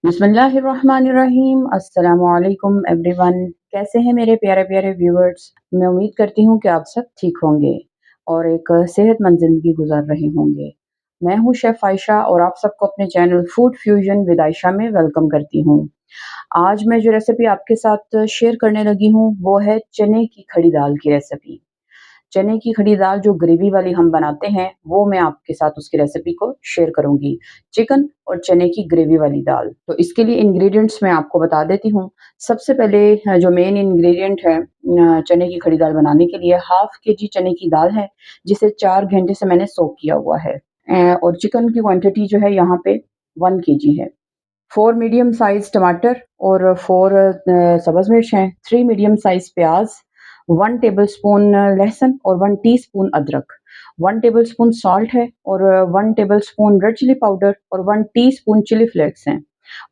बिस्मिल्लाहिर्रहमानिर्रहीम। अस्सलामुअलैकुम एवरीवन। कैसे हैं मेरे प्यारे-प्यारे व्यूअर्स? मैं उम्मीद करती हूँ कि आप सब ठीक होंगे और एक सेहतमंद ज़िंदगी गुज़ार रहे होंगे। मैं हूँ शेफ़ आयशा और आप सबको अपने channel food fusion with Ayesha में वेलकम करती हूँ। आज मैं जो रेसिपी आपके साथ शेयर करने लगी हूँ, वो है चने की खड़ी दाल की रेसिपी। चने की खड़ी दाल जो ग्रेवी वाली हम बनाते हैं, वो मैं आपके साथ उसकी रेसिपी को शेयर करूँगी। चिकन और चने की ग्रेवी वाली दाल। तो इसके लिए इंग्रीडिएंट्स मैं आपको बता देती हूँ। सबसे पहले जो मेन इंग्रीडिएंट है चने की खड़ी दाल बनाने के लिए हाफ़ केजी चने की दाल है, जिसे 4 घंटे से मैंने सोक किया हुआ है। और चिकन की क्वांटिटी जो है यहाँ पे 1 केजी है। 4 मीडियम साइज़ टमाटर और 4 सब्ज़ मिर्च हैं, 3 मीडियम साइज़ प्याज़, 1 टेबलस्पून लहसुन और 1 टीस्पून अदरक, 1 टेबलस्पून सॉल्ट है और 1 टेबलस्पून रेड चिली पाउडर और 1 टीस्पून चिली फ्लेक्स हैं,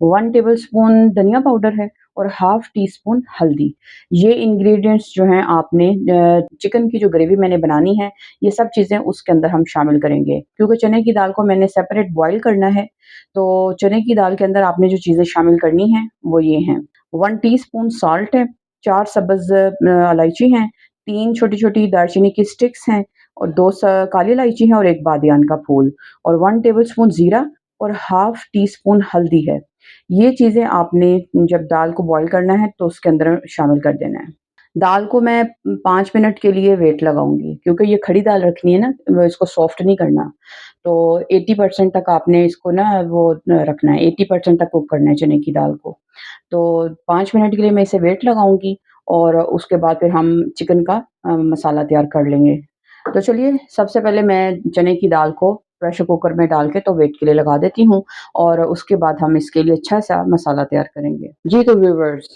1 टेबलस्पून धनिया पाउडर है और हाफ़ टी स्पून हल्दी। ये इंग्रीडिएंट्स जो हैं आपने चिकन की जो ग्रेवी मैंने बनानी है, ये सब चीज़ें उसके अंदर हम शामिल करेंगे। क्योंकि चने की दाल को मैंने सेपरेट बॉयल करना है, तो चने की दाल के अंदर आपने जो चीज़ें शामिल करनी हैं, वो ये हैं। 1 टीस्पून सॉल्ट है, 4 सब्ज़ इलायची हैं, 3 छोटी-छोटी दालचीनी की स्टिक्स हैं और 2 काली इलायची है और 1 बादियान का फूल और 1 टेबलस्पून ज़ीरा और हाफ़ टी स्पून हल्दी है। ये चीज़ें आपने जब दाल को बॉयल करना है, तो उसके अंदर शामिल कर देना है। दाल को मैं 5 मिनट के लिए वेट लगाऊँगी क्योंकि ये खड़ी दाल रखनी है ना, इसको सॉफ्ट नहीं करना। तो 80% तक आपने इसको ना वो रखना है, 80% तक कुक करना है चने की दाल को। तो 5 मिनट के लिए मैं इसे वेट लगाऊँगी और उसके बाद फिर हम चिकन का मसाला तैयार कर लेंगे। तो चलिए सबसे पहले मैं चने की दाल को प्रेशर कुकर में डाल के तो वेट के लिए लगा देती हूँ और उसके बाद हम इसके लिए अच्छा-सा मसाला तैयार करेंगे। जी तो व्यूअर्स,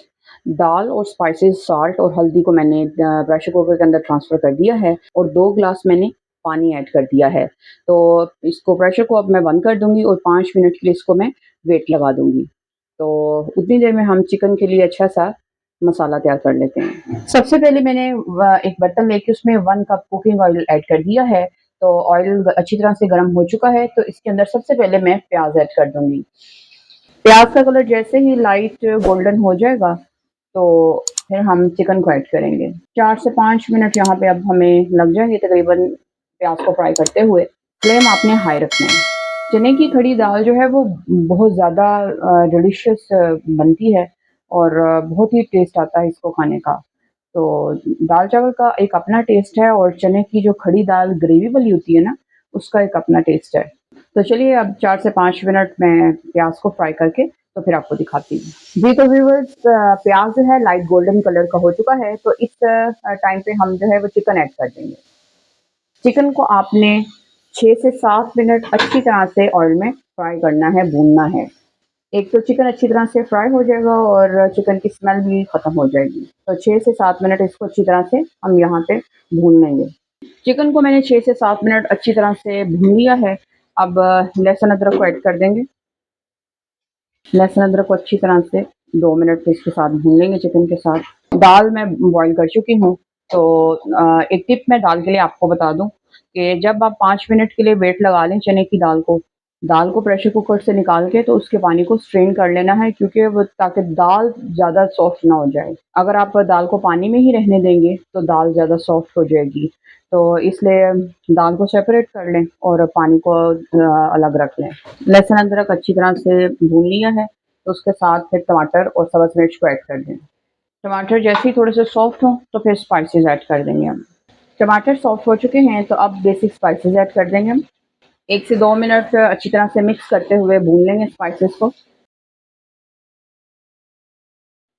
दाल और स्पाइसेस, सॉल्ट और हल्दी को मैंने प्रेशर कुकर के अंदर ट्रांसफ़र कर दिया है और 2 ग्लास मैंने पानी ऐड कर दिया है। तो इसको प्रेशर को अब मैं बंद कर दूँगी और 5 मिनट के लिए इसको मैं वेट लगा दूँगी। तो उतनी देर में हम चिकन के लिए अच्छा-सा मसाला तैयार कर लेते हैं। सबसे पहले मैंने एक बर्तन लेके उसमें 1 कप कुकिंग ऑयल ऐड कर दिया है। तो ऑयल अच्छी तरह से गरम हो चुका है, तो इसके अंदर सबसे पहले मैं प्याज़ ऐड कर दूँगी। प्याज़ का कलर जैसे ही लाइट गोल्डन हो जाएगा, तो फिर हम चिकन को ऐड करेंगे। 4 से 5 मिनट यहाँ पे अब हमें लग जाएँगे तकरीबन प्याज़ को फ्राई करते हुए। फ्लेम आपने हाई रखना है। चने की खड़ी दाल जो है वो बहुत ज़्यादा डिलिशियस बनती है और बहुत ही टेस्ट आता है इसको खाने का। तो दाल-चावल का एक अपना टेस्ट है और चने की जो खड़ी दाल ग्रेवी वाली होती है ना, उसका एक अपना टेस्ट है। तो चलिए अब 4 से 5 मिनट मैं प्याज़ को फ्राई करके तो फिर आपको दिखाती हूँ। जी तो व्यूअर्स, प्याज़ जो है लाइट गोल्डन कलर का हो चुका है, तो इस टाइम पे हम जो है वो चिकन ऐड कर देंगे। चिकन को आपने 6 से 7 मिनट अच्छी तरह से ऑयल में फ्राई करना है, भूनना है। एक तो चिकन अच्छी तरह से फ्राई हो जाएगा और चिकन की स्मेल भी खत्म हो जाएगी। तो 6 से 7 मिनट इसको अच्छी तरह से हम यहाँ पे भून लेंगे। चिकन को मैंने 6 से 7 मिनट अच्छी तरह से भून लिया है। अब लहसुन अदरक को ऐड कर देंगे। लहसुन अदरक को अच्छी तरह से 2 मिनट इसके साथ भून लेंगे चिकन के साथ। दाल मैं बॉयल कर चुकी हूँ, तो एक टिप मैं दाल के लिए आपको बता दूँ कि जब आप 5 मिनट के लिए वेट लगा लें चने की दाल को प्रेशर कुकर से निकाल के तो उसके पानी को स्ट्रेन कर लेना है, क्योंकि वो ताकि दाल ज़्यादा सॉफ्ट ना हो जाए। अगर आप दाल को पानी में ही रहने देंगे, तो दाल ज़्यादा सॉफ्ट हो जाएगी। तो इसलिए दाल को सेपरेट कर लें और पानी को अलग रख लें। लहसुन अदरक अच्छी तरह से भून लिया है, तो उसके साथ फिर टमाटर और सब्ज़ मिर्च को ऐड कर दें। टमाटर जैसे ही थोड़े से सॉफ्ट हों, तो फिर स्पाइसेस ऐड कर देंगे हम। टमाटर सॉफ्ट हो चुके हैं, तो अब बेसिक स्पाइसेस ऐड कर देंगे हम। 1 से 2 मिनट अच्छी तरह से मिक्स करते हुए भून लेंगे स्पाइसेस को।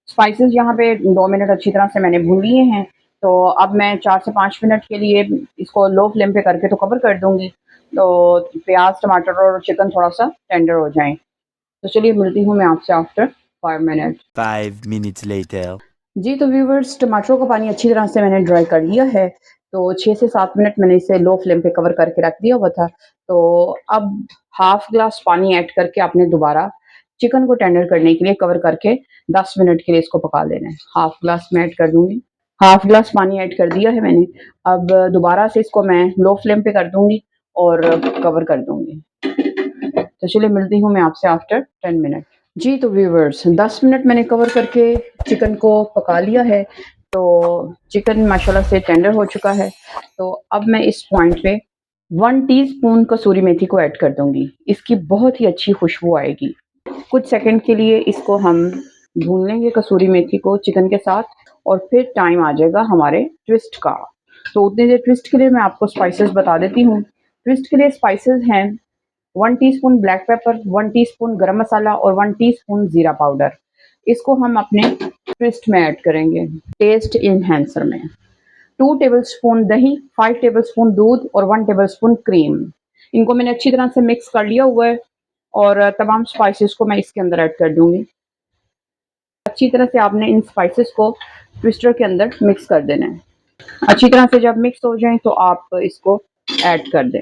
स्पाइसेस यहाँ पे 2 मिनट अच्छी तरह से मैंने भून लिए हैं, तो अब मैं 4 से 5 मिनट के लिए इसको लो फ्लेम पे करके तो कवर कर दूँगी, तो प्याज़, टमाटर और चिकन थोड़ा-सा टेंडर हो जाएँ। तो चलिए मिलती हूँ मैं आपसे आफ्टर 5 मिनट। 5 minutes later. जी, तो व्यूअर्स, टमाटरों का पानी अच्छी तरह से मैंने ड्राई कर लिया है, तो 6 से 7 मिनट मैंने इसे लो फ्लेम पे कवर करके रख दिया हुआ था। तो अब हाफ़ ग्लास पानी ऐड करके आपने दोबारा चिकन को टेंडर करने के लिए कवर करके 10 मिनट के लिए इसको पका लेना है। हाफ़ ग्लास मैं ऐड कर दूँगी। हाफ़ ग्लास पानी ऐड कर दिया है मैंने। अब दोबारा से इसको मैं लो फ्लेम पे कर दूँगी और कवर कर दूँगी। तो चलिए मिलती हूँ मैं आपसे आफ्टर 10 मिनट। जी, तो व्यूअर्स 10 मिनट मैंने कवर करके चिकन को पका लिया है, तो चिकन माशाल्लाह से टेंडर हो चुका है। तो अब मैं इस पॉइंट पे 1 टीस्पून कसूरी मेथी को ऐड कर दूँगी। इसकी बहुत ही अच्छी खुशबू आएगी। कुछ सेकंड के लिए इसको हम भून लेंगे कसूरी मेथी को चिकन के साथ और फिर टाइम आ जाएगा हमारे ट्विस्ट का। तो उतनी देर ट्विस्ट के लिए मैं आपको स्पाइसेस बता देती हूँ। ट्विस्ट के लिए स्पाइसेस हैं 1 टीस्पून ब्लैक पेपर, 1 टीस्पून गरम मसाला और 1 टीस्पून ज़ीरा पाउडर। इसको हम अपने ट्विस्ट में ऐड करेंगे, टेस्ट एनहांसर में। 2 टेबलस्पून दही, 5 टेबलस्पून दूध और 1 टेबलस्पून क्रीम। इनको मैंने अच्छी तरह से मिक्स कर लिया हुआ है और तमाम स्पाइसेस को मैं इसके अंदर ऐड कर दूँगी। अच्छी तरह से आपने इन स्पाइसेस को ट्विस्टर के अंदर मिक्स कर देना है। अच्छी तरह से जब मिक्स हो जाए तो आप इसको ऐड कर दें।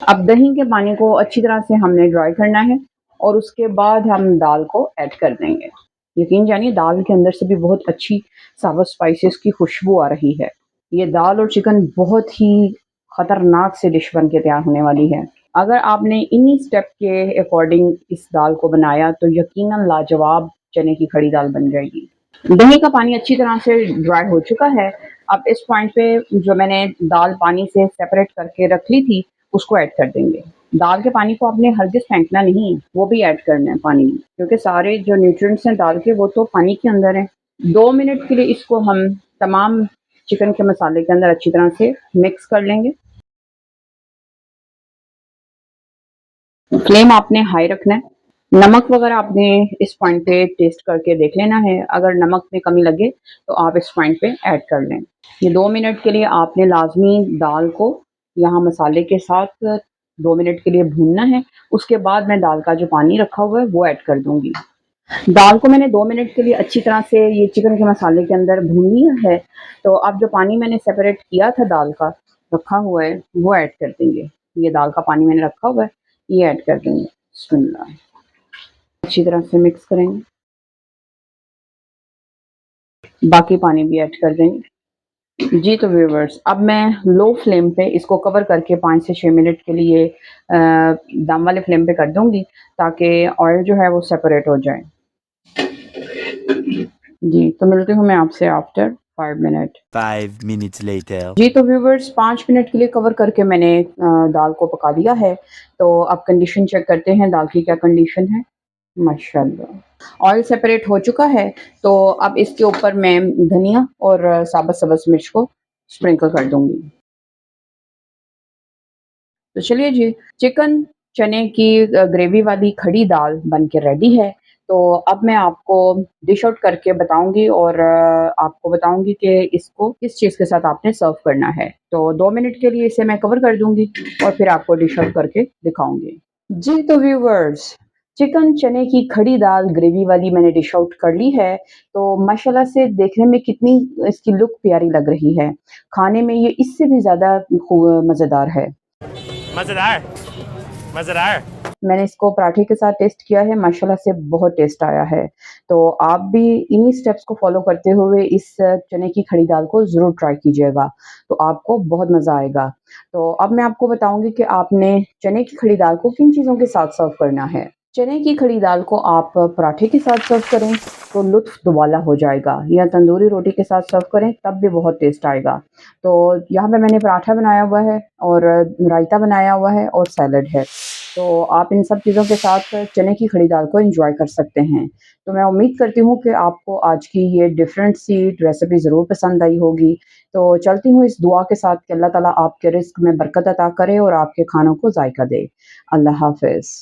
अब दही के पानी को अच्छी तरह से हमने ड्राई करना है और उसके बाद हम दाल को ऐड कर देंगे। यकीन जानिए दाल के अंदर से भी बहुत अच्छी साबुत स्पाइसेस की खुशबू आ रही है। ये दाल और चिकन बहुत ही खतरनाक से डिश बन के तैयार होने वाली है। अगर आपने इन्हीं स्टेप के अकॉर्डिंग इस दाल को बनाया तो यकीनन लाजवाब चने की खड़ी दाल बन जाएगी। दही का पानी अच्छी तरह से ड्राई हो चुका है। अब इस पॉइंट पे जो मैंने दाल पानी से सेपरेट करके रख ली थी, उसको ऐड कर देंगे। दाल के पानी को आपने हरगिज़ फेंकना नहीं है, वो भी ऐड करना है पानी में, क्योंकि सारे जो न्यूट्रिएंट्स हैं दाल के वो तो पानी के अंदर हैं। 2 मिनट के लिए इसको हम तमाम चिकन के मसाले के अंदर अच्छी तरह से मिक्स कर लेंगे। फ्लेम आपने हाई रखना है। नमक वगैरह आपने इस पॉइंट पे टेस्ट करके देख लेना है। अगर नमक में कमी लगे तो आप इस पॉइंट पे ऐड कर लें। ये 2 मिनट के लिए आपने लाज़मी दाल को यहाँ मसाले के साथ 2 मिनट के लिए भूनना है। उसके बाद मैं दाल का जो पानी रखा हुआ है वो ऐड कर दूँगी। दाल को मैंने 2 मिनट के लिए अच्छी तरह से ये चिकन के मसाले के अंदर भून लिया है। तो अब जो पानी मैंने सेपरेट किया था दाल का, रखा हुआ है, वो ऐड कर देंगे। ये दाल का पानी मैंने रखा हुआ है, ये ऐड कर देंगे। बिस्मिल्लाह। अच्छी तरह से मिक्स करेंगे। बाकी पानी भी ऐड कर देंगे। जी, तो व्यूअर्स अब मैं लो फ्लेम पे इसको कवर करके 5 से 6 मिनट के लिए दम वाले फ्लेम पे कर दूँगी ताकि ऑयल जो है वो सेपरेट हो जाए। जी, तो मिलती हूँ मैं आपसे आफ्टर 5 मिनट। 5 minutes later. जी, तो व्यूअर्स 5 मिनट के लिए कवर करके मैंने दाल को पका लिया है। तो अब कंडीशन चेक करते हैं दाल की क्या कंडीशन है। माशाल्लाह। ऑयल सेपरेट हो चुका है, तो अब इसके ऊपर मैं धनिया और साबुत सब्ज़ मिर्च को स्प्रिंकल कर दूँगी। तो चलिए जी, चिकन चने की ग्रेवी वाली खड़ी दाल बन के रेडी है। तो अब मैं आपको डिश आउट करके बताऊँगी और आपको बताऊँगी कि इसको किस चीज़ के साथ आपने सर्व करना है। तो 2 मिनट के लिए इसे मैं कवर कर दूँगी और फिर आपको डिश आउट करके दिखाऊँगी। जी, तो व्यूअर्स चिकन चने की खड़ी दाल ग्रेवी वाली मैंने डिश आउट कर ली है। तो माशाल्लाह से देखने में कितनी इसकी लुक प्यारी लग रही है। खाने में ये इससे भी ज़्यादा मज़ेदार है। मज़ेदार, मज़ेदार। मैंने इसको पराठे के साथ टेस्ट किया है, माशाल्लाह से बहुत टेस्ट आया है। तो आप भी इन्हीं स्टेप्स को फ़ॉलो करते हुए इस चने की खड़ी दाल को ज़रूर ट्राई कीजिएगा, तो आपको बहुत मज़ा आएगा। तो अब मैं आपको बताऊँगी कि आपने चने की खड़ी दाल को किन चीज़ों के साथ सर्व करना है। चने की खड़ी दाल को आप पराठे के साथ सर्व करें, तो लुत्फ़ दुबाला हो जाएगा या तंदूरी रोटी के साथ सर्व करें, तब भी बहुत टेस्ट आएगा। तो यहाँ पे मैंने पराठा बनाया हुआ है और रायता बनाया हुआ है और सैलड है। तो आप इन सब चीज़ों के साथ चने की खड़ी दाल को एन्जॉय कर सकते हैं। तो मैं उम्मीद करती हूँ कि आपको आज की ये डिफरेंट सी रेसिपी ज़रूर पसंद आई होगी। तो चलती हूँ इस दुआ के साथ कि अल्लाह ताला आपके रिज़्क में बरकत अता करे और आपके खानों को ज़ायक़ा दे। अल्लाह हाफ़िज़।